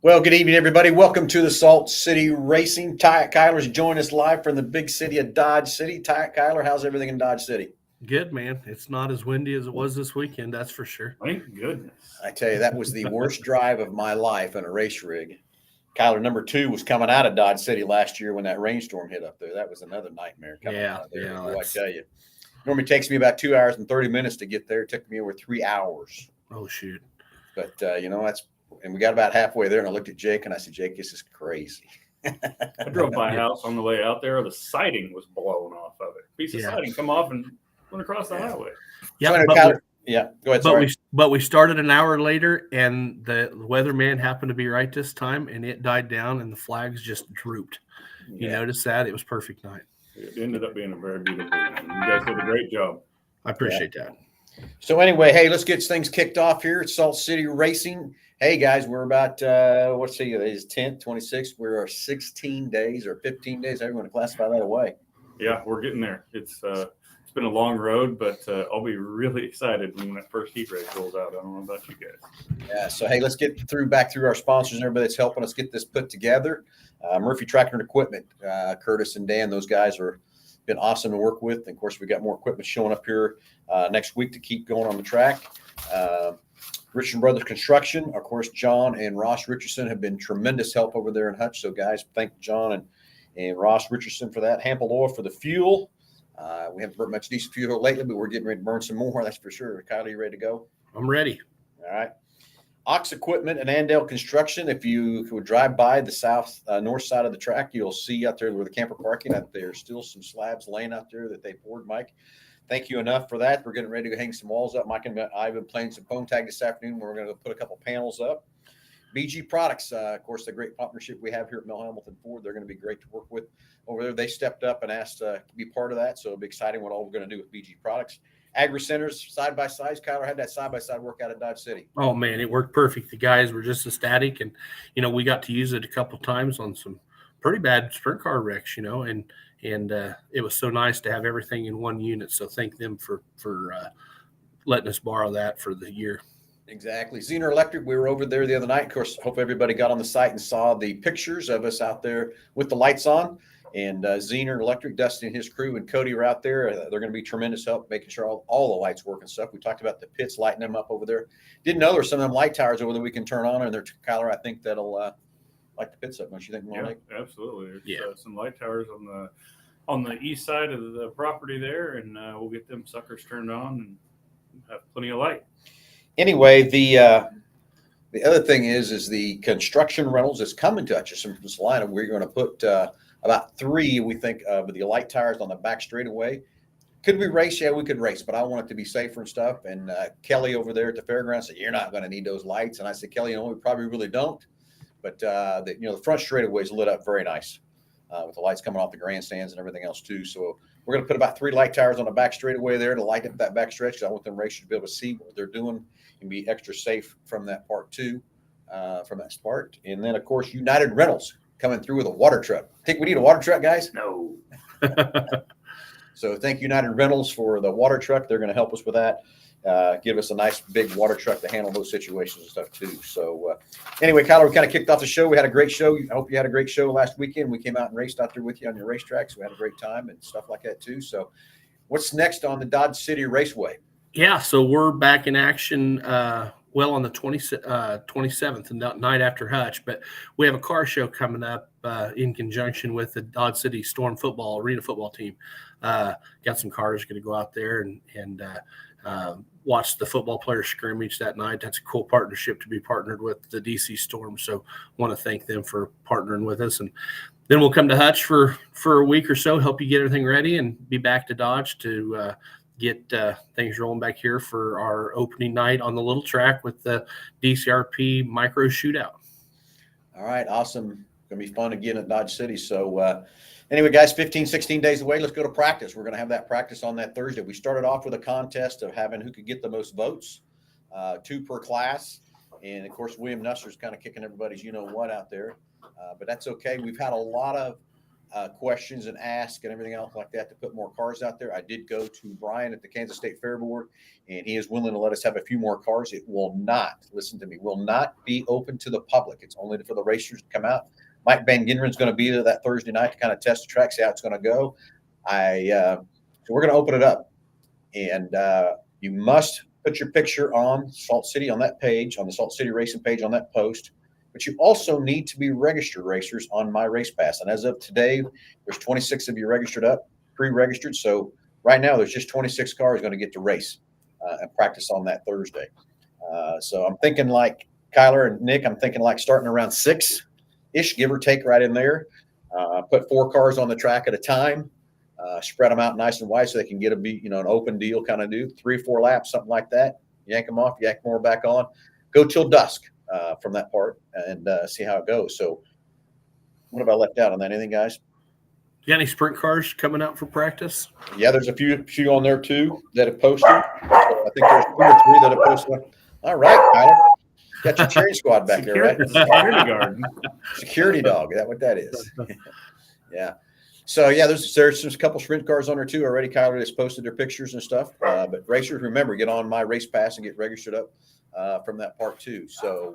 Well, good evening, everybody. Welcome to the Salt City Racing. Kyler's joined us live from the big city of Dodge City. Kyler, how's everything in Dodge City? Good, man. It's not as windy as it was this weekend, that's for sure. Thank goodness. I tell you, that was the worst drive of my life in a race rig. Kyler, number 2, was coming out of Dodge City last year when that rainstorm hit up there. That was another nightmare coming out of there. I tell you. Normally takes me about 2 hours and 30 minutes to get there. It took me over 3 hours. Oh, shoot. But, and we got about halfway there, and I looked at Jake, and I said, Jake, this is crazy. I drove by a house on the way out there. The siding was blown off of it. Piece of siding come off and went across the highway. Yeah, go ahead. But we started an hour later, and the weatherman happened to be right this time, and it died down, and the flags just drooped. You noticed that? It was perfect night. It ended up being a very beautiful night. You guys did a great job. I appreciate that. So anyway, hey, let's get things kicked off here at Salt City Racing. Hey, guys, we're about, what's the day? It's 10th, 26th. We're 16 days or 15 days. I want to classify that away. Yeah, we're getting there. It's been a long road, but I'll be really excited when that first heat race rolls out. I don't know about you guys. Yeah, so, hey, let's get back through our sponsors and everybody that's helping us get this put together. Murphy Tractor and Equipment, Curtis and Dan, those guys are been awesome to work with. And, of course, we got more equipment showing up here next week to keep going on the track. Richardson Brothers Construction, of course, John and Ross Richardson have been tremendous help over there in Hutch. So, guys, thank John and Ross Richardson for that. Hample Oil for the fuel. We haven't burnt much diesel fuel lately, but we're getting ready to burn some more. That's for sure. Kylie, you ready to go? I'm ready. All right. Ox Equipment and Andale Construction. If you would drive by the north side of the track, you'll see out there where the camper parking out there. Still some slabs laying out there that they poured, Mike. Thank you enough for that. We're getting ready to hang some walls up. Mike and I have been playing some phone tag this afternoon. We're going to put a couple panels up. BG Products, of course, the great partnership we have here at Mel Hamilton Ford. They're going to be great to work with over there. They stepped up and asked to be part of that, so it'll be exciting what all we're going to do with BG Products. Agri Centers, side-by-sides. Kyler had that side-by-side work out at Dodge City. Oh, man, it worked perfect. The guys were just ecstatic, and, we got to use it a couple times on some pretty bad sprint car wrecks, and it was so nice to have everything in one unit. So thank them for letting us borrow that for the year. Exactly. Zener Electric, we were over there the other night. Of course, hope everybody got on the site and saw the pictures of us out there with the lights on. And Zener Electric, Dusty and his crew and Cody are out there. They're going to be tremendous help making sure all the lights work and stuff. We talked about the pits, lighting them up over there. Didn't know there's some of them light towers over there we can turn on. And they're, Kyler, I think that'll light the pits up. Don't you think, Mike? Yeah, absolutely. There's some light towers on the east side of the property there, and we'll get them suckers turned on and have plenty of light. Anyway, the other thing is the construction rentals is coming to us from Salina. We're going to put about 3, we think, of the light tires on the back straightaway. Could we race? Yeah, we could race, but I want it to be safer and stuff. And Kelly over there at the fairgrounds said, "You're not going to need those lights." And I said, "Kelly, we probably really don't." But the front straightaway is lit up very nice with the lights coming off the grandstands and everything else too. So we're going to put about 3 light tires on the back straightaway there to light up that back stretch. I want them racers to be able to see what they're doing and be extra safe from that part too, from that start. And then, of course, United Rentals coming through with a water truck. Think we need a water truck, guys? No. So thank United Rentals for the water truck. They're going to help us with that. Give us a nice big water truck to handle those situations and stuff too. So anyway, Kyler, we kind of kicked off the show. We had a great show. I hope you had a great show last weekend. We came out and raced out there with you on your racetrack. So we had a great time and stuff like that too. So what's next on the Dodge City Raceway? Yeah, so we're back in action on the 27th and that night after Hutch. But we have a car show coming up in conjunction with the Dodge City Storm Arena football team. Got some cars going to go out there and watch the football players scrimmage that night. That's a cool partnership to be partnered with the DC Storm. So want to thank them for partnering with us. And then we'll come to Hutch for a week or so, help you get everything ready and be back to Dodge to get things rolling back here for our opening night on the little track with the DCRP micro shootout. All right. Awesome. Going to be fun again at Dodge City. So anyway, guys, 15, 16 days away. Let's go to practice. We're going to have that practice on that Thursday. We started off with a contest of having who could get the most votes, 2 per class. And, of course, William Nusser's kind of kicking everybody's you-know-what out there. But that's okay. We've had a lot of questions and ask and everything else like that to put more cars out there. I did go to Brian at the Kansas State Fair Board, and he is willing to let us have a few more cars. It will not, listen to me, will not be open to the public. It's only for the racers to come out. Mike Van Ginderen's going to be there that Thursday night to kind of test the track, see how it's going to go. So we're going to open it up, and you must put your picture on Salt City on that page, on the Salt City Racing page on that post. But you also need to be registered racers on My Race Pass. And as of today, there's 26 of you registered up, pre-registered. So right now, there's just 26 cars going to get to race and practice on that Thursday. So I'm thinking like Kyler and Nick, I'm thinking like starting around 6-ish, give or take right in there. Put 4 cars on the track at a time. Spread them out nice and wide so they can get an open deal kind of do 3 or 4 laps, something like that. Yank them off, yank more back on. Go till dusk. From that part and see how it goes. So what have I left out on that? Anything, guys? You got any sprint cars coming out for practice? Yeah, there's a few on there too that have posted. So I think there's 2 or 3 that have posted. All right, Tyler. Got your cheering squad back there, right? Security guard. Security dog. Is that what that is? Yeah. So yeah, there's a couple sprint cars on there too already. Kyler has posted their pictures and stuff. But racers, remember, get on My Race Pass and get registered up from that part too. So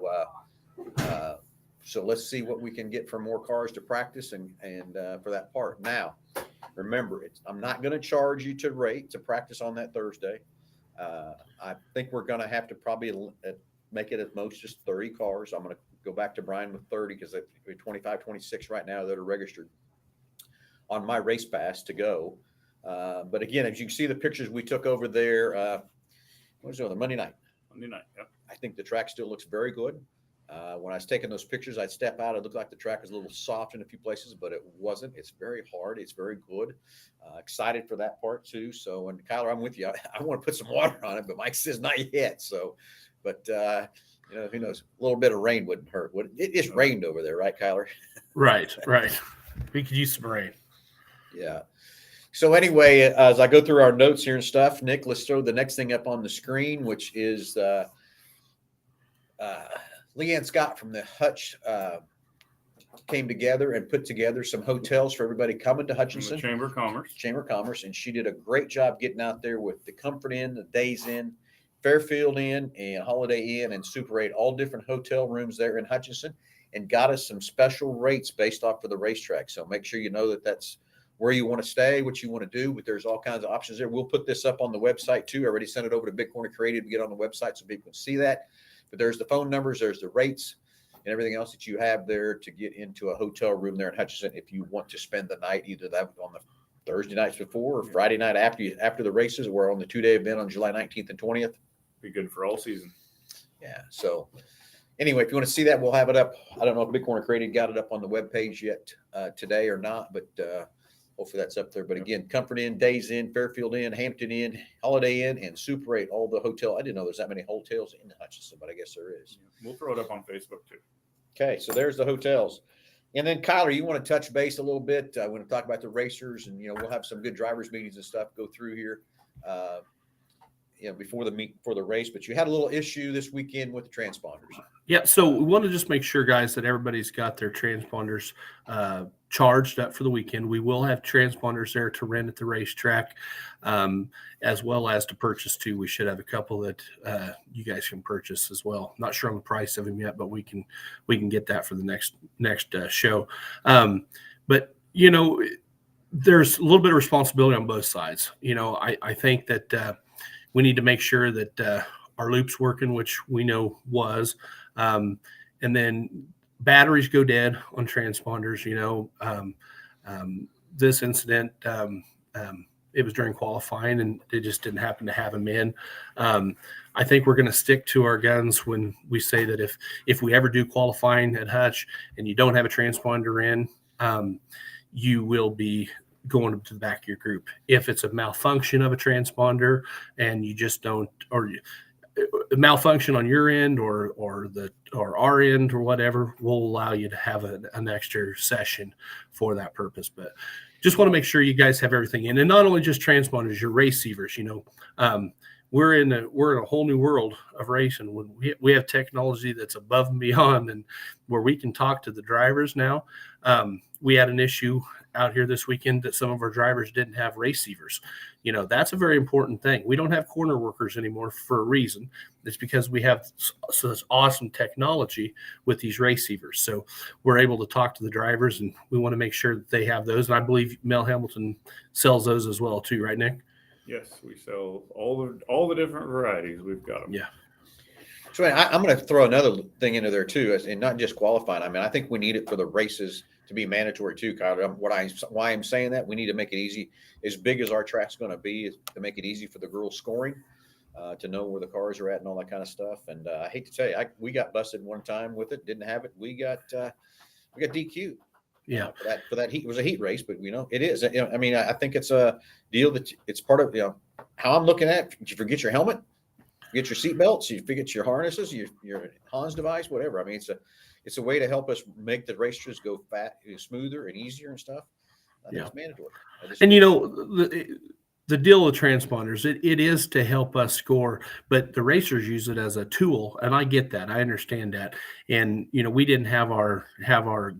let's see what we can get for more cars to practice and for that part. Now, remember, I'm not going to charge you to practice on that Thursday. I think we're going to have to probably make it at most just 30 cars. I'm going to go back to Brian with 30 because they're 25, 26 right now that are registered on My Race Pass to go. But again, as you can see the pictures we took over there, what was it, on the Monday night? Monday night, yep. I think the track still looks very good. When I was taking those pictures, I'd step out. It looked like the track was a little soft in a few places, but it wasn't. It's very hard. It's very good. Excited for that part too. So, and Kyler, I'm with you. I want to put some water on it, but Mike says not yet. So, but who knows? A little bit of rain wouldn't hurt. It just rained over there, right, Kyler? Right. We could use some rain. Yeah. So anyway, as I go through our notes here and stuff, Nick, let's throw the next thing up on the screen, which is Leanne Scott from the Hutch came together and put together some hotels for everybody coming to Hutchinson. The Chamber of Commerce. And she did a great job getting out there with the Comfort Inn, the Days Inn, Fairfield Inn, and Holiday Inn, and Super 8, all different hotel rooms there in Hutchinson, and got us some special rates based off of the racetrack. So make sure you know that that's where you want to stay, what you want to do, but there's all kinds of options there. We'll put this up on the website too. I already sent it over to Big Corner Creative to get on the website so people can see that. But there's the phone numbers, there's the rates, and everything else that you have there to get into a hotel room there in Hutchinson if you want to spend the night, either that on the Thursday nights before or Friday night after the races, or on the 2-day event on July 19th and 20th. Be good for all season. Yeah. So anyway, if you want to see that, we'll have it up. I don't know if Big Corner Creative got it up on the webpage yet today or not, but hopefully that's up there. But again, Comfort Inn, Days Inn, Fairfield Inn, Hampton Inn, Holiday Inn, and Super 8, all the hotel. I didn't know there's that many hotels in Hutchinson, but I guess there is. We'll throw it up on Facebook too. Okay, so there's the hotels. And then Kyler, you want to touch base a little bit. I want to talk about the racers, and we'll have some good drivers meetings and stuff go through here. Before the race, but you had a little issue this weekend with the transponders. Yeah, so we want to just make sure, guys, that everybody's got their transponders charged up for the weekend. We will have transponders there to rent at the racetrack, as well as to purchase too. We should have a couple that you guys can purchase as well. Not sure on the price of them yet, but we can get that for the next show. But there's a little bit of responsibility on both sides. I think that we need to make sure that our loop's working, which we know was, and then batteries go dead on transponders. This incident, it was during qualifying, and they just didn't happen to have them in. I think we're going to stick to our guns when we say that if we ever do qualifying at Hutch and you don't have a transponder in, you will be going up to the back of your group. If it's a malfunction of a transponder and you just don't, or a malfunction on your end or our end or whatever, we'll allow you to have an extra session for that purpose. But just want to make sure you guys have everything in, and not only just transponders, your receivers. We're in a whole new world of racing when we have technology that's above and beyond, and where we can talk to the drivers now. We had an issue out here this weekend that some of our drivers didn't have receivers. That's a very important thing. We don't have corner workers anymore for a reason. It's because we have this awesome technology with these receivers. So we're able to talk to the drivers, and we want to make sure that they have those. And I believe Mel Hamilton sells those as well too, right, Nick? Yes, we sell all the different varieties. We've got them. Yeah. So I'm going to throw another thing into there too, and not just qualifying. I mean, I think we need it for the races to be mandatory too, Kyle. Why I'm saying that, we need to make it easy. As big as our track's going to be, is to make it easy for the girls scoring, to know where the cars are at and all that kind of stuff. And I hate to tell you, we got busted one time with it. Didn't have it. We got DQ. Yeah. For that heat, it was a heat race, but it is. I mean, I think it's a deal that it's part of how I'm looking at it. You forget your helmet, you forget your seatbelts, you forget your harnesses, your Hans device, whatever. I mean, it's a way to help us make the races go smoother and easier and stuff. I think it's mandatory. And the deal with transponders, it is to help us score, but the racers use it as a tool, and I get that. I understand that. And we didn't have our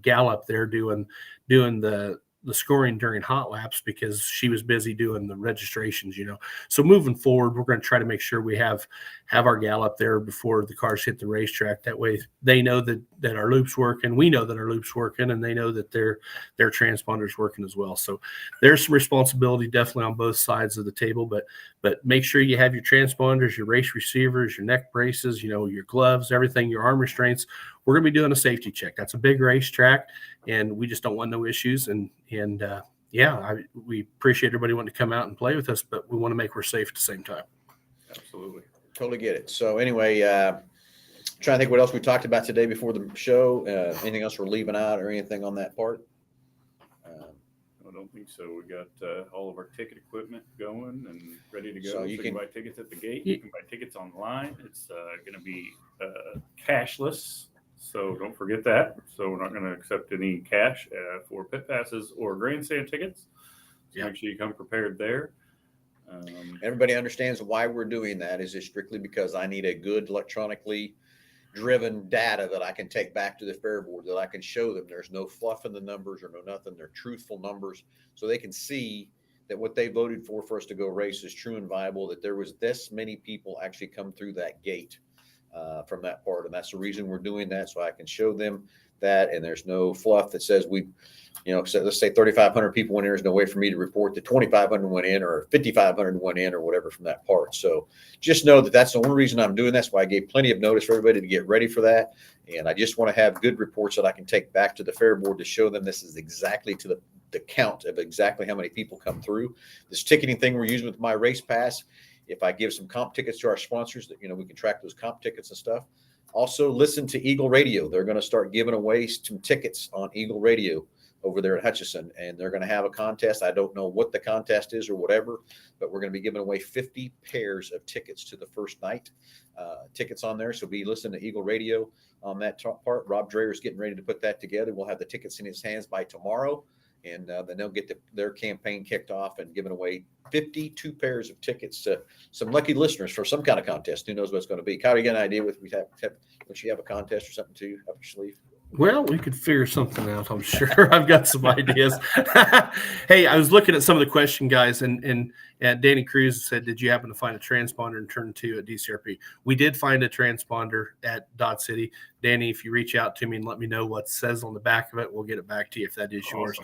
gal up there doing the scoring during hot laps because she was busy doing the registrations. So moving forward, we're going to try to make sure we have our gal up there before the cars hit the racetrack. That way they know that our loop's working, we know that our loop's working, and they know that their transponder's working as well. So there's some responsibility definitely on both sides of the table, but make sure you have your transponders, your race receivers, your neck braces, your gloves, everything, your arm restraints. We're going to be doing a safety check. That's a big racetrack, and we just don't want no issues. We appreciate everybody wanting to come out and play with us, but we want to make we're safe at the same time. Absolutely. Totally get it. So anyway, trying to think what else we talked about today before the show. Anything else we're leaving out or anything on that part? I don't think so. We got all of our ticket equipment going and ready to go. So you can buy tickets at the gate. You can buy tickets online. It's going to be cashless. So don't forget that. So we're not going to accept any cash for pit passes or grandstand tickets. So make sure you come prepared there. Everybody understands why we're doing that. Is it strictly because I need a good electronically driven data that I can take back to the fair board, that I can show them there's no fluff in the numbers or no nothing. They're truthful numbers, so they can see that what they voted for us to go race is true and viable, that there was this many people actually come through that gate from that part. And that's the reason we're doing that, so I can show them that, and there's no fluff that says so let's say 3,500 people went in. There's no way for me to report that 2,500 went in or 5,500 went in or whatever from that part. So just know that that's the only reason I'm doing. That's why I gave plenty of notice for everybody to get ready for that. And I just want to have good reports that I can take back to the fair board to show them this is exactly to the count of exactly how many people come through. This ticketing thing we're using with my race pass, if I give some comp tickets to our sponsors that, we can track those comp tickets and stuff. Also listen to Eagle Radio. They're going to start giving away some tickets on Eagle Radio over there at Hutchinson, and they're going to have a contest. I don't know what the contest is or whatever, but we're going to be giving away 50 pairs of tickets to the first night tickets on there. So be listening to Eagle Radio on that top part. Rob Dreher is getting ready to put that together. We'll have the tickets in his hands by tomorrow, and then they'll get their campaign kicked off and giving away 52 pairs of tickets to some lucky listeners for some kind of contest. Who knows what it's going to be? Kyle, you got an idea what we have a contest or something too up your sleeve? Well, we could figure something out, I'm sure. I've got some ideas. Hey, I was looking at some of the question guys, and Danny Cruz said, did you happen to find a transponder and turn to a DCRP? We did find a transponder at Dodge City. Danny, if you reach out to me and let me know what it says on the back of it, we'll get it back to you if that is yours.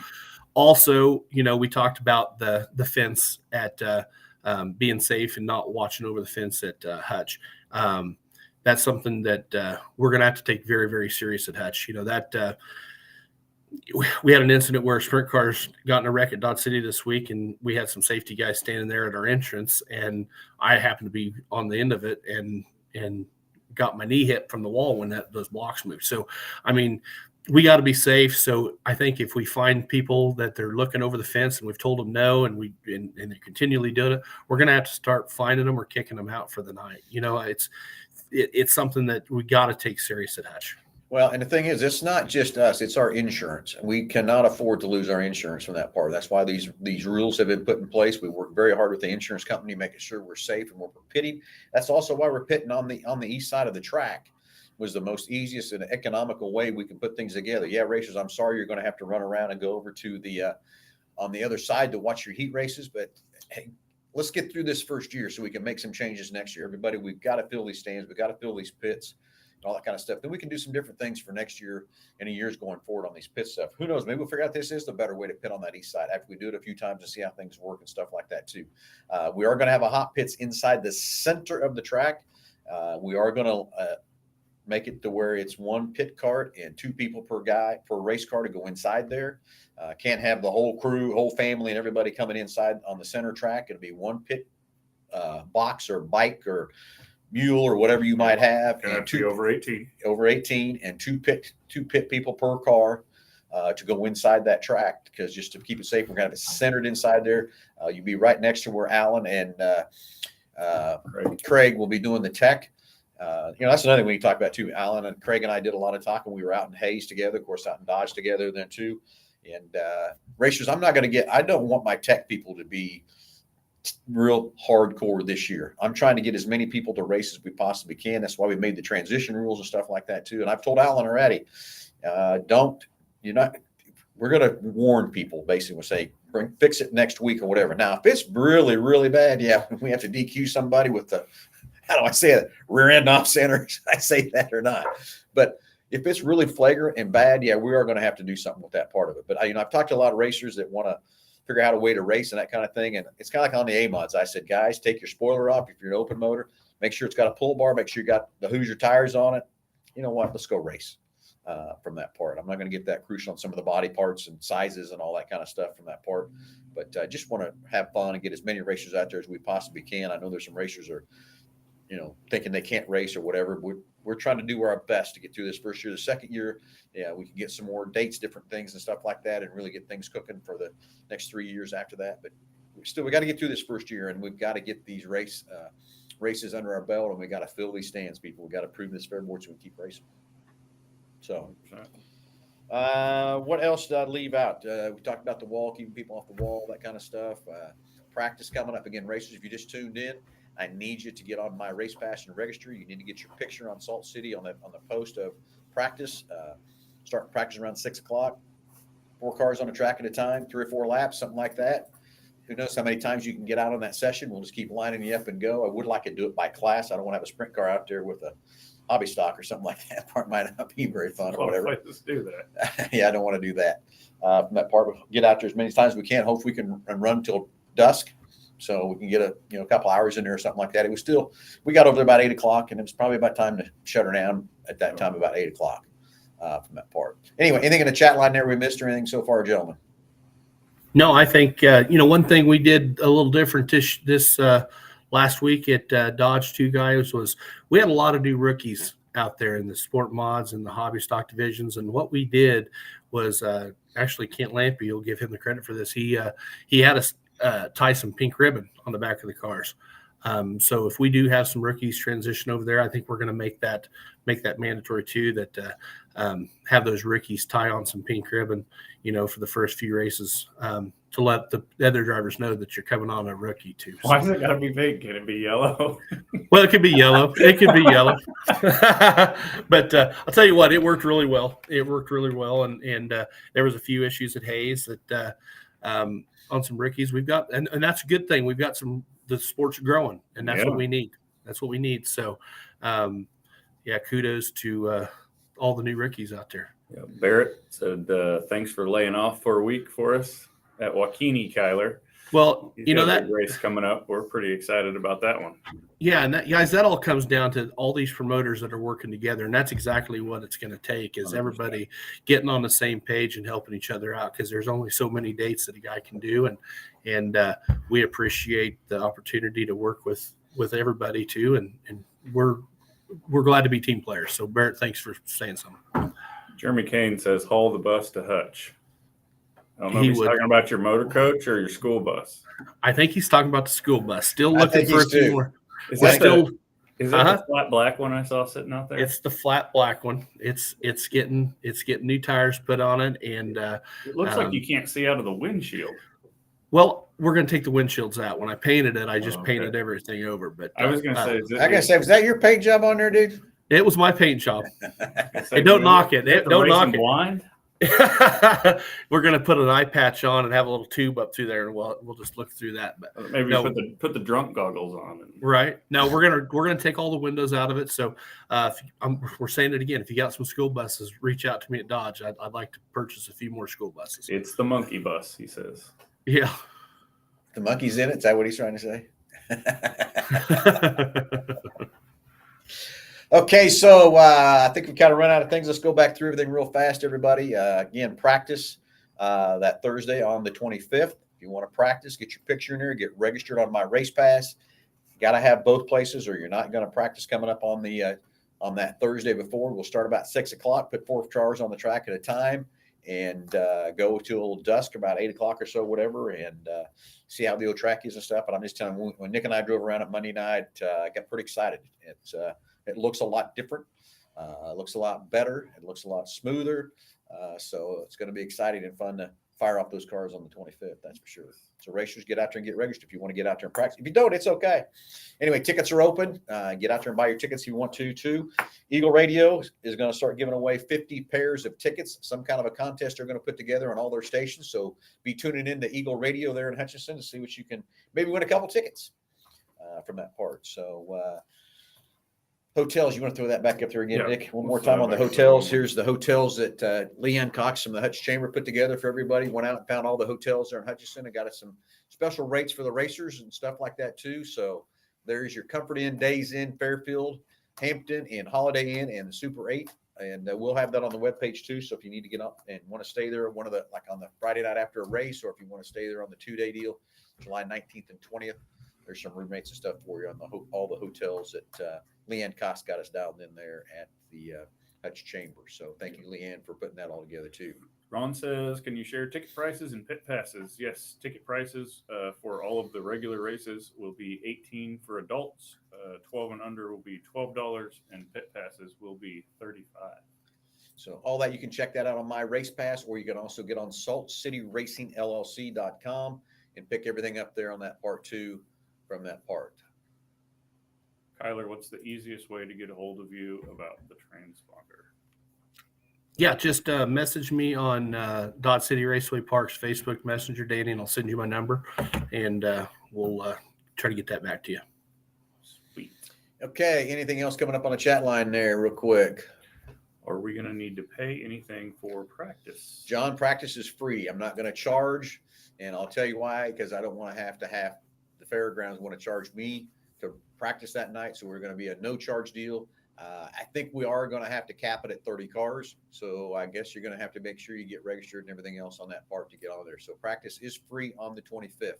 Also, we talked about the fence at being safe and not watching over the fence at Hutch. That's something that we're going to have to take very, very serious at Hutch. We had an incident where sprint cars got in a wreck at Dodge City this week, and we had some safety guys standing there at our entrance, and I happened to be on the end of it and got my knee hit from the wall when those blocks moved. So, we got to be safe. So I think if we find people that they're looking over the fence and we've told them no, and they're continually doing it, we're going to have to start finding them or kicking them out for the night. It's something that we got to take serious at Hutch. Well, and the thing is, it's not just us; it's our insurance. We cannot afford to lose our insurance from that part. That's why these rules have been put in place. We work very hard with the insurance company, making sure we're safe and we're pitting. That's also why we're pitting on the east side of the track, was the most easiest and economical way we can put things together. Yeah, racers, I'm sorry you're going to have to run around and go over to the on the other side to watch your heat races, but hey, let's get through this first year so we can make some changes next year. Everybody, we've got to fill these stands, we've got to fill these pits, and all that kind of stuff. Then we can do some different things for next year and the years going forward on these pit stuff. Who knows? Maybe we'll figure out this is the better way to pit on that east side after we do it a few times and see how things work and stuff like that too. We are going to have a hot pits inside the center of the track. We are going to make it to where it's one pit cart and 2 people per race car to go inside there. Can't have the whole crew, whole family, and everybody coming inside on the center track. It'll be one pit box or bike or mule or whatever you might have. Gonna have to be over 18. Over 18, and two pit people per car to go inside that track, because just to keep it safe, we're gonna have it centered inside there. You'll be right next to where Alan and Craig will be doing the tech. That's another thing we talk about too. Alan and Craig and I did a lot of talking. We were out in Hayes together, of course, out in Dodge together then too. And racers, I don't want my tech people to be real hardcore this year. I'm trying to get as many people to race as we possibly can. That's why we made the transition rules and stuff like that too. And I've told Alan already, we're going to warn people, basically. We'll say, fix it next week or whatever. Now, if it's really, really bad, yeah, we have to DQ somebody with the, how do I say it? Rear end off center. Should I say that or not? But if it's really flagrant and bad, yeah, we are going to have to do something with that part of it. But I've talked to a lot of racers that want to figure out a way to race and that kind of thing. And it's kind of like on the A-mods. I said, guys, take your spoiler off. If you're an open motor, make sure it's got a pull bar. Make sure you got the Hoosier tires on it. You know what? Let's go race from that part. I'm not going to get that crucial on some of the body parts and sizes and all that kind of stuff from that part. But I just want to have fun and get as many racers out there as we possibly can. I know there's some racers are, thinking they can't race or whatever. We're trying to do our best to get through this first year. The second year, yeah, we can get some more dates, different things and stuff like that, and really get things cooking for the next 3 years after that. But we got to get through this first year, and we've got to get these races under our belt, and we got to fill these stands, people. We got to prove this fairboard so we keep racing. So, what else did I leave out? We talked about the wall, keeping people off the wall, that kind of stuff. Practice coming up again. Racers, if you just tuned in, I need you to get on my race pass and register. You need to get your picture on Saltcity on the post of practice. Start practice around 6 o'clock. 4 cars on the track at a time, 3 or 4 laps, something like that. Who knows how many times you can get out on that session? We'll just keep lining you up and go. I would like to do it by class. I don't want to have a sprint car out there with a hobby stock or something like that. Part might not be very fun or whatever. Let's do that. Yeah, I don't want to do that. From that part, we'll get out there as many times as we can. Hopefully we can run till dusk, so we can get a couple hours in there or something like that. It was still, we got over there about 8 o'clock, and it was probably about time to shut her down at that time, about 8 o'clock from that part. Anyway, anything in the chat line there we missed or anything so far, gentlemen? No, I think, one thing we did a little different this last week at Dodge 2 Guys was we had a lot of new rookies out there in the sport mods and the hobby stock divisions. And what we did was actually Kent Lampy, you'll give him the credit for this. He had us tie some pink ribbon on the back of the cars. So if we do have some rookies transition over there, I think we're going to make that mandatory too, that have those rookies tie on some pink ribbon, for the first few races, to let the other drivers know that you're coming on a rookie too. Why is it got to be pink? Can it be yellow? Well, it could be yellow. It could be yellow. But I'll tell you what, it worked really well. And there was a few issues at Hayes that on some rookies we've got, and that's a good thing. We've got the sport's growing, and that's what we need. That's what we need. So, kudos to all the new rookies out there. Yeah, Barrett said, thanks for laying off for a week for us at Waukene, Kyler. Well, He's got a big race coming up. We're pretty excited about that one. Yeah, and that all comes down to all these promoters that are working together, and that's exactly what it's going to take, is 100%. Everybody getting on the same page and helping each other out, because there's only so many dates that a guy can do, and we appreciate the opportunity to work with everybody too, and we're glad to be team players. So Barrett, thanks for saying something. Jeremy Kane says, haul the bus to Hutch. I don't know if he's talking about your motor coach or your school bus. I think he's talking about the school bus. Still looking for a few more. Is that the flat black one I saw sitting out there? It's the flat black one. It's getting new tires put on it, and it looks like you can't see out of the windshield. Well, we're going to take the windshields out. When I painted it, I just painted everything over. But I was going to say, was that your paint job on there, dude? It was my paint job. Say, Don't we knock it. have to Don't race knock them it. blind. We're gonna put an eye patch on and have a little tube up through there, and we'll just look through that. But Maybe no. put the drunk goggles on. Right. No, we're gonna take all the windows out of it. So we're saying it again. If you got some school buses, reach out to me at Dodge. I'd like to purchase a few more school buses. It's the monkey bus, he says. Yeah. The monkey's in it. Is that what he's trying to say? Okay, so I think we've kind of run out of things. Let's go back through everything real fast, everybody. Again, practice that Thursday on the 25th. If you want to practice, get your picture in there, get registered on my race pass. You got to have both places, or you're not going to practice coming up on the on that Thursday before. We'll start about 6 o'clock. Put 4 cars on the track at a time, and go till dusk, about 8 o'clock or so, whatever, and see how the old track is and stuff. But I'm just telling you, when Nick and I drove around it Monday night, I got pretty excited. It looks a lot different. It looks a lot better. It looks a lot smoother. So it's going to be exciting and fun to fire off those cars on the 25th. That's for sure. So racers, get out there and get registered if you want to get out there and practice. If you don't, it's okay. Anyway, tickets are open. Get out there and buy your tickets if you want to, too. Eagle Radio is going to start giving away 50 pairs of tickets. Some kind of a contest they're going to put together on all their stations. So be tuning in to Eagle Radio there in Hutchinson to see what you can maybe win a couple tickets from that part. So hotels, you want to throw that back up there again, Yeah. Nick? One more time on the hotels. Here's the hotels that Leanne Cox from the Hutch Chamber put together for everybody. Went out and found all the hotels there in Hutchinson and got us some special rates for the racers and stuff like that too. So there's your Comfort Inn, Days Inn, Fairfield, Hampton, and Holiday Inn, and the Super 8. And we'll have that on the webpage too. So if you need to get up and want to stay there, one of the, like on the Friday night after a race, or if you want to stay there on the 2-day deal, July 19th and 20th, there's some roommates and stuff for you on all the hotels that Leanne Cost got us dialed in there at the Hutch Chamber. So thank you, Leanne, for putting that all together too. Ron says, can you share ticket prices and pit passes? Yes, ticket prices for all of the regular races will be $18 for adults. 12 and under will be $12, and pit passes will be $35. So all that, you can check that out on my race pass, or you can also get on saltcityracingllc.com and pick everything up there on that part too from that part. Kyler, what's the easiest way to get a hold of you about the transponder? Yeah, just message me on Dodge City Raceway Park's Facebook Messenger, Danny, and I'll send you my number, and we'll try to get that back to you. Sweet. Okay, anything else coming up on the chat line there real quick? Are we going to need to pay anything for practice? John, practice is free. I'm not going to charge, and I'll tell you why, because I don't want to have the fairgrounds want to charge me to practice that night. So we're going to be a no charge deal. I think we are going to have to cap it at 30 cars. So I guess you're going to have to make sure you get registered and everything else on that part to get on there. So practice is free on the 25th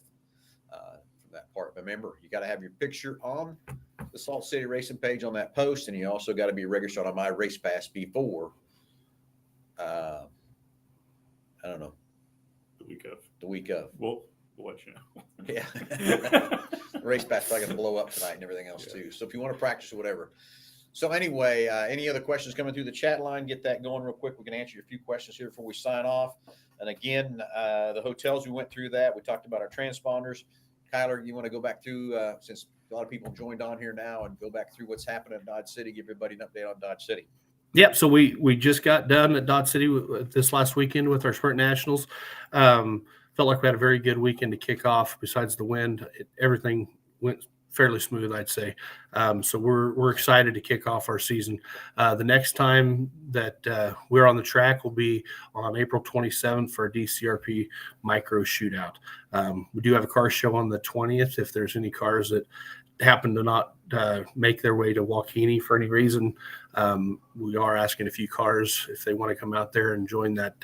from that part. But remember, you got to have your picture on the Salt City Racing page on that post. And you also got to be registered on my race pass before, I don't know. The week of. We'll let you know. Yeah. Race pass probably going to blow up tonight and everything else too. So if you want to practice or whatever. So anyway, any other questions coming through the chat line? Get that going real quick. We can answer a few questions here before we sign off. And again, the hotels, we went through that. We talked about our transponders. Kyler, you want to go back through, since a lot of people joined on here now, and go back through what's happening at Dodge City, give everybody an update on Dodge City. Yep. So we just got done at Dodge City this last weekend with our Sprint Nationals. Felt like we had a very good weekend to kick off. Besides the wind, everything went fairly smooth, I'd say. So we're excited to kick off our season. The next time that we're on the track will be on April 27th for a DCRP micro shootout. We do have a car show on the 20th. If there's any cars that happen to not make their way to Waukene for any reason, we are asking a few cars if they want to come out there and join that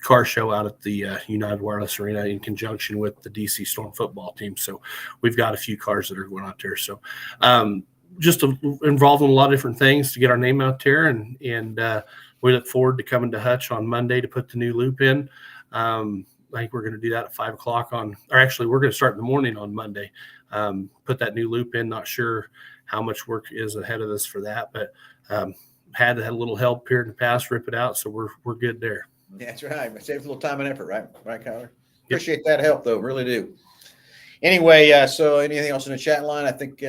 car show out at the United Wireless Arena in conjunction with the DC Storm football team. So we've got a few cars that are going out there. So just involved in a lot of different things to get our name out there. And we look forward to coming to Hutch on Monday to put the new loop in. I think we're going to do that at 5 o'clock we're going to start in the morning on Monday. Put that new loop in. Not sure how much work is ahead of us for that, but had a little help here in the past, rip it out. So we're good there. Yeah, that's right. It saves a little time and effort, right? Right, Kyler? Appreciate that help, though. Really do. Anyway, so anything else in the chat line? I think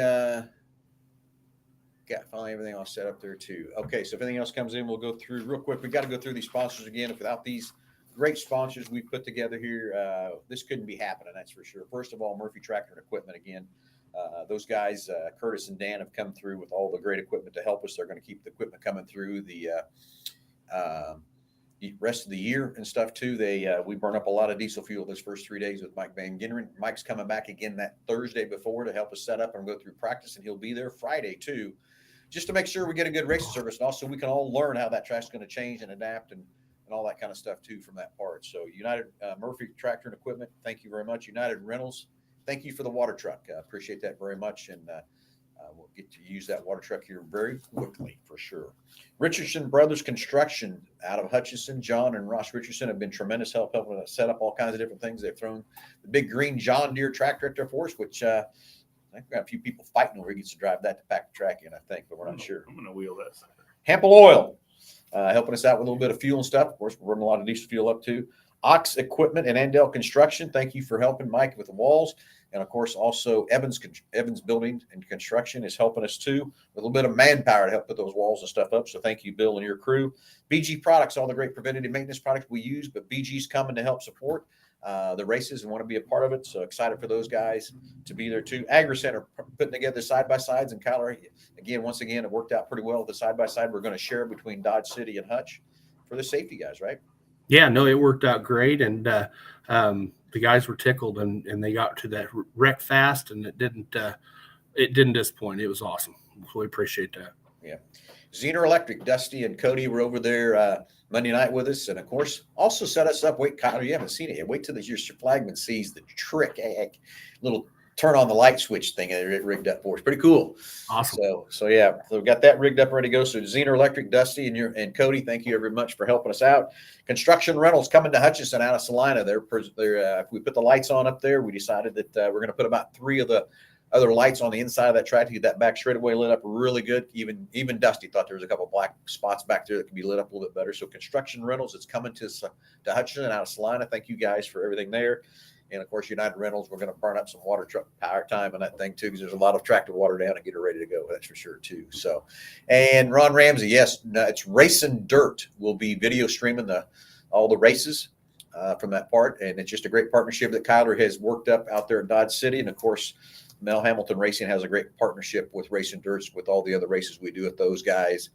Got finally everything all set up there too. Okay, so if anything else comes in, we'll go through real quick. We got to go through these sponsors again. If without these great sponsors we put together here, this couldn't be happening. That's for sure. First of all, Murphy Tractor and Equipment again. Those guys, Curtis and Dan, have come through with all the great equipment to help us. They're going to keep the equipment coming through the rest of the year and stuff too. We burn up a lot of diesel fuel those first 3 days with Mike Van Genderen. Mike's coming back again that Thursday before to help us set up and go through practice, and he'll be there Friday too, just to make sure we get a good racing service, and also we can all learn how that track's going to change and adapt and all that kind of stuff too from that part. So United Murphy Tractor and Equipment, thank you very much. United Rentals, thank you for the water truck. Appreciate that very much, and we'll get to use that water truck here very quickly for sure. Richardson Brothers Construction out of Hutchinson. John and Ross Richardson have been tremendous help helping us set up all kinds of different things. They've thrown the big green John Deere tractor up there for us, which I think we've got a few people fighting where he gets to drive that to pack the track in, I think, but we're not sure. I'm going to wheel that sucker. Hempel Oil, helping us out with a little bit of fuel and stuff. Of course, we're running a lot of diesel fuel up too. Ox Equipment and Andel Construction, thank you for helping Mike with the walls. And of course, also Evans Building and Construction is helping us too with a little bit of manpower to help put those walls and stuff up. So thank you, Bill, and your crew. BG Products, all the great preventative maintenance products we use, but BG's coming to help support the races and want to be a part of it. So excited for those guys to be there too. Agri Center putting together side-by-sides in Kyler. Again, once again, it worked out pretty well with the side-by-side. We're going to share between Dodge City and Hutch for the safety guys, right? Yeah, no, it worked out great, and the guys were tickled, and they got to that wreck fast, and it didn't disappoint. It was awesome. So we appreciate that. Yeah, Zener Electric, Dusty and Cody were over there Monday night with us, and of course also set us up. Wait, Kyle, you haven't seen it yet. Wait till your flagman sees the trick, little turn on the light switch thing it rigged up for us. Pretty cool. Awesome. So yeah, so we got that rigged up, ready to go. So Zener Electric, Dusty and Cody, thank you very much for helping us out. Construction Rentals coming to Hutchinson out of Salina. If we put the lights on up there, we decided that we're going to put about 3 of the other lights on the inside of that track to get that back straightaway lit up really good. Even Dusty thought there was a couple of black spots back there that could be lit up a little bit better. So Construction Rentals, it's coming to Hutchinson out of Salina. Thank you guys for everything there. And of course, United Rentals, we're going to burn up some water truck power time on that thing too, because there's a lot of tractor water down and get it ready to go. That's for sure too. So, and Ron Ramsey, yes, it's Racing Dirt. We'll be video streaming all the races from that part, and it's just a great partnership that Kyler has worked up out there at Dodge City, and of course, Mel Hamilton Racing has a great partnership with Racing Dirt with all the other races we do with those guys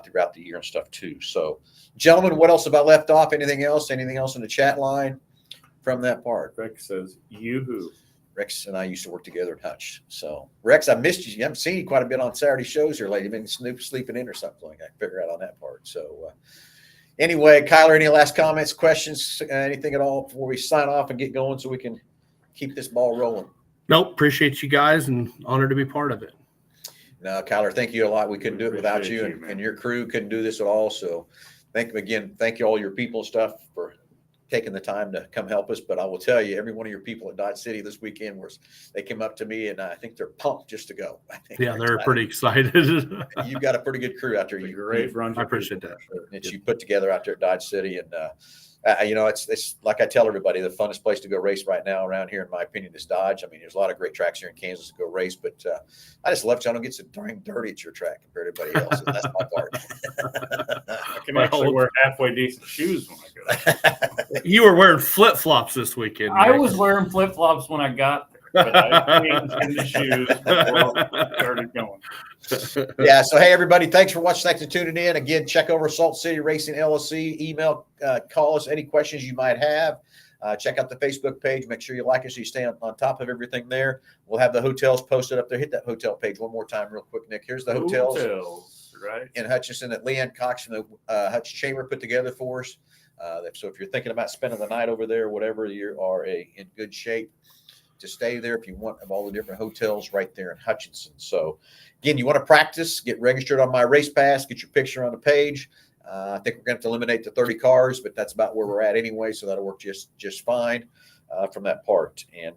throughout the year and stuff too. So, gentlemen, what else have I left off? Anything else? Anything else in the chat line? From that part, Rex says, "Yoo-hoo." Rex and I used to work together at Hutch. So, Rex, I missed you. I haven't seen you quite a bit on Saturday shows here lately. You've been sleeping in or something like that. I can figure out on that part. So, anyway, Kyler, any last comments, questions, anything at all before we sign off and get going so we can keep this ball rolling? Nope. Appreciate you guys and honored to be part of it. No, Kyler, thank you a lot. We couldn't do it without you, and your crew couldn't do this at all. So, thank you all your people and stuff for taking the time to come help us. But I will tell you, every one of your people at Dodge City this weekend they came up to me, and I think they're pumped just to go. Yeah, they're pretty excited. You've got a pretty good crew out there. Great run. I appreciate that. That you put together out there at Dodge City, and it's like I tell everybody, the funnest place to go race right now around here, in my opinion, is Dodge. I mean, there's a lot of great tracks here in Kansas to go race, but I just love y'all don't get so darn dirty at your track compared to everybody else. That's my part. I can actually wear halfway decent shoes when I go. You were wearing flip-flops this weekend. I was wearing flip-flops when I got there, but I changed in the shoes before I started going. Yeah. So, hey, everybody, thanks for watching. Thanks for tuning in. Again, check over Salt City Racing LLC. Email, call us any questions you might have. Check out the Facebook page. Make sure you like us so you stay on top of everything there. We'll have the hotels posted up there. Hit that hotel page one more time real quick, Nick. Here's the hotels right in Hutchinson that Leanne Cox from the Hutch Chamber put together for us. So if you're thinking about spending the night over there, whatever, you are in good shape to stay there if you want, of all the different hotels right there in Hutchinson. So again, you want to practice, get registered on my race pass, get your picture on the page. I think we're going to have to eliminate the 30 cars, but that's about where we're at anyway. So that'll work just fine from that part. And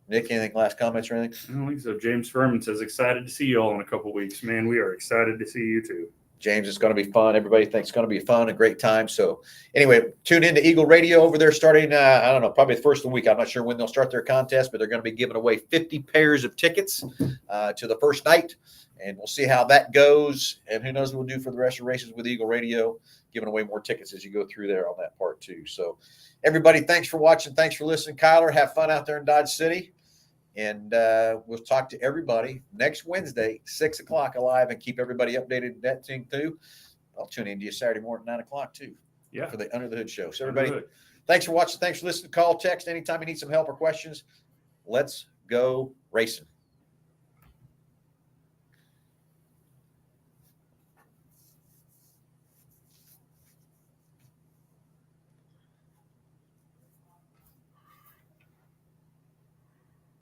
Nick, anything last comments or anything? I don't think so. James Furman says, excited to see you all in a couple weeks. Man, we are excited to see you too. James, it's going to be fun. Everybody thinks it's going to be fun, a great time. So anyway, tune in to Eagle Radio over there starting, I don't know, probably the first of the week. I'm not sure when they'll start their contest, but they're going to be giving away 50 pairs of tickets to the first night. And we'll see how that goes. And who knows what we'll do for the rest of the races with Eagle Radio, giving away more tickets as you go through there on that part too. So everybody, thanks for watching. Thanks for listening. Kyler, have fun out there in Dodge City. And we'll talk to everybody next Wednesday, 6 o'clock alive, and keep everybody updated that thing too. I'll tune in to you Saturday morning, 9 o'clock too. Yeah. For the Under the Hood show. So everybody, thanks for watching. Thanks for listening. Call, text anytime you need some help or questions. Let's go racing.